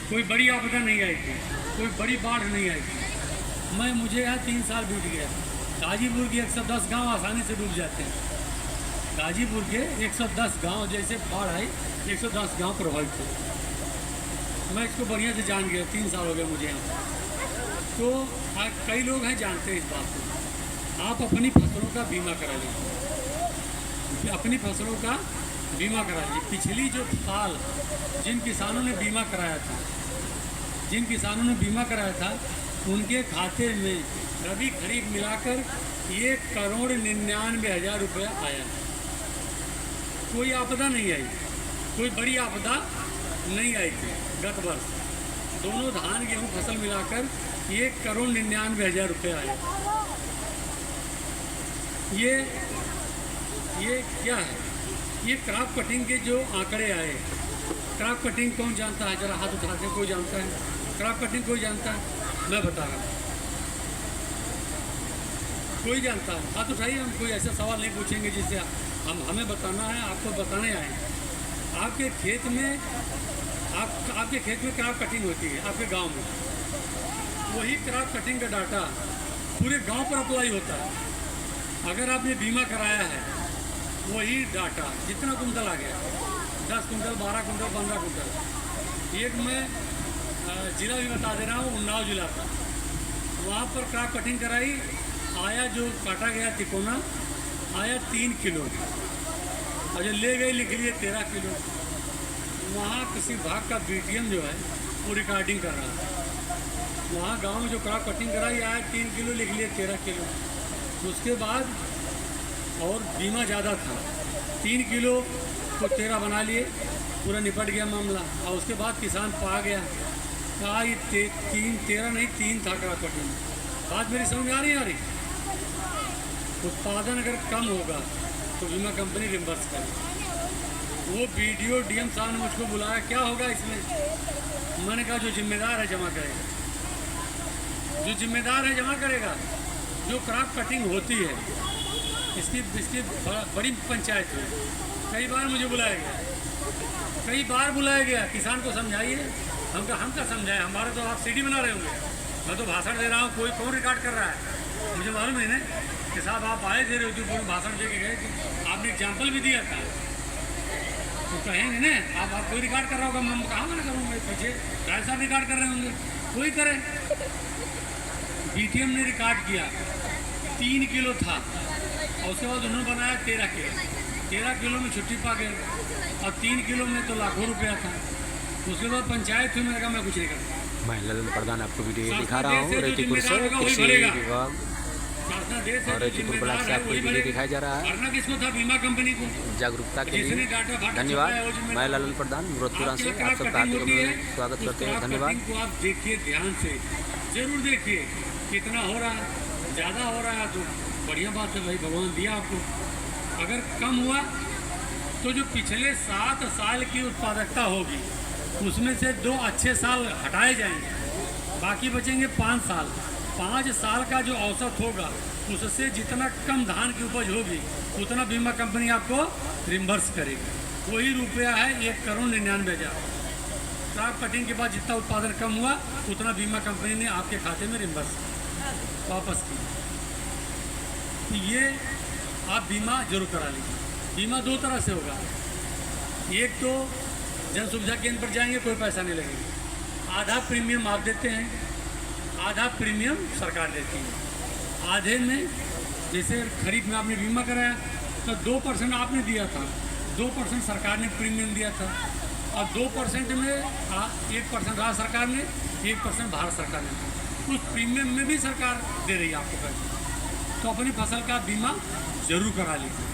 कोई बड़ी आपदा नहीं आई थी, कोई बड़ी बाढ़ नहीं आई थी। मुझे यहाँ 3 साल बीत गया। गाजीपुर के 110 गांव आसानी से डूब जाते हैं। गाजीपुर के 110 गांव जैसे बाढ़ आई, 110 गांव प्रभावित हुए। मैं इसको बढ़िया से जान गया, 3 साल हो गए मुझे यहाँ। तो कई लोग हैं जानते हैं इस बात को। आप अपनी फसलों का बीमा करा लीजिए, अपनी फसलों का बीमा करा लीजिए। पिछली जो साल जिन किसानों ने बीमा कराया था, उनके खाते में रबी खरीफ मिलाकर 1,99,00,000 रुपया आया। कोई आपदा नहीं आई, कोई बड़ी आपदा नहीं आई थी गत वर्ष। दोनों धान गेहूँ फसल मिलाकर 1,99,00,000 रुपया आया। ये क्या है? ये क्रॉप कटिंग के जो आंकड़े आए। क्रॉप कटिंग कौन जानता है? जरा हाथ उठा के, कोई जानता है? क्रॉप कटिंग कोई जानता है? मैं बता रहा हूँ, कोई जानता है? हाथ उठाइए। हम कोई ऐसा सवाल नहीं पूछेंगे जिससे हमें बताना है, आपको बताने आए। आपके खेत में क्रॉप कटिंग होती है, आपके गांव में। वही क्रॉप कटिंग का डाटा पूरे गांव पर अप्लाई होता है। अगर आपने बीमा कराया है, वही डाटा जितना कुंटल आ गया, 10 कुंटल, 12 कुंटल, 15 कुंटल। एक मैं ज़िला भी बता दे रहा हूँ, उन्नाव जिला का। वहाँ पर क्रॉप कटिंग कराई, आया जो काटा गया तिकोना आया 3 किलो, और जो ले गई लिख लिए 13 किलो। वहाँ किसी भाग का बीटीएम जो है वो रिकॉर्डिंग कर रहा है। वहाँ गांव में जो क्रॉप कटिंग कराई आया 3 किलो, लिख लिए 13 किलो। उसके बाद और बीमा ज़्यादा था, 3 किलो को 13 बना लिए, पूरा निपट गया मामला। और उसके बाद किसान पा गया, कहा ये 13 नहीं 3 था क्रॉप कटिंग। बात मेरी समझ में आ रही? उत्पादन अगर कम होगा तो बीमा कंपनी रिम्बर्स करे। वो वीडियो डीएम साहब ने मुझको बुलाया, क्या होगा इसमें? मैंने कहा जो जिम्मेदार है जमा करेगा, जो जिम्मेदार है जमा करेगा। जो क्रॉप कटिंग होती है इसकी बड़ी पंचायत हुई। कई बार मुझे बुलाया गया, किसान को समझाइए। हम क्या समझाएं? हमारे तो आप सीडी बना रहे होंगे, मैं तो भाषण दे रहा हूँ, कोई कौन रिकॉर्ड कर रहा है? मुझे मालूम है ना कि साहब आप आए थे यूट्यूब में भाषण दे के गए थे, आपने एग्जाम्पल भी दिया था। तो कहेंगे ना आप कोई रिकॉर्ड कर रहा होगा, मैं कहाँ मना करूँगा? पीछे राय साहब रिकॉर्ड कर रहे होंगे, कोई करे। बीटीएम ने रिकॉर्ड किया 3 किलो था, और उसके बाद उन्होंने बनाया 13 किलो। 13 किलो में छुट्टी पा गए, और 3 किलो में तो लाखों रुपया था। उसके बाद पंचायत हुई, मैंने कहा मैं कुछ नहीं करता। मैं ललन प्रधान आपको वीडियो दिखा रहा हूँ रेतीपुर से, कृषि विभाग और रेतीपुर ब्लॉक से आपको वीडियो दिखाया जा रहा है वरना किसको था? बीमा कंपनी को, जागरूकता के लिए। धन्यवाद। मैं ललन प्रधान मुरतपुरा से आप सबका हार्दिक स्वागत करते हैं। धन्यवाद। आप देखिए ध्यान से, जरूर देखिए कितना हो रहा है। ज़्यादा हो रहा है तो बढ़िया बात है भाई, भगवान दिया आपको। अगर कम हुआ तो जो पिछले 7 साल की उत्पादकता होगी उसमें से 2 अच्छे साल हटाए जाएंगे, बाकी बचेंगे 5 साल। 5 साल का जो औसत होगा उससे जितना कम धान की उपज होगी उतना बीमा कंपनी आपको रिम्बर्स करेगी। वही रुपया है 1,99,00,000। क्रॉप कटिंग के बाद जितना उत्पादन कम हुआ उतना बीमा कंपनी ने आपके खाते में रिम्बर्स वापस किया। ये आप बीमा जरूर करा लीजिए। बीमा 2 तरह से होगा। एक तो जन सुविधा केंद्र पर जाएंगे, कोई पैसा नहीं लगेगा। आधा प्रीमियम आप देते हैं, आधा प्रीमियम सरकार देती है। आधे में जैसे खरीफ में आपने बीमा कराया तो 2% आपने दिया था, 2% सरकार ने प्रीमियम दिया था, और 2% में 1% राज्य सरकार ने, 1% भारत सरकार ने। उस प्रीमियम में भी सरकार दे रही है आपको पैसा। तो अपनी फसल का बीमा जरूर करा लीजिए।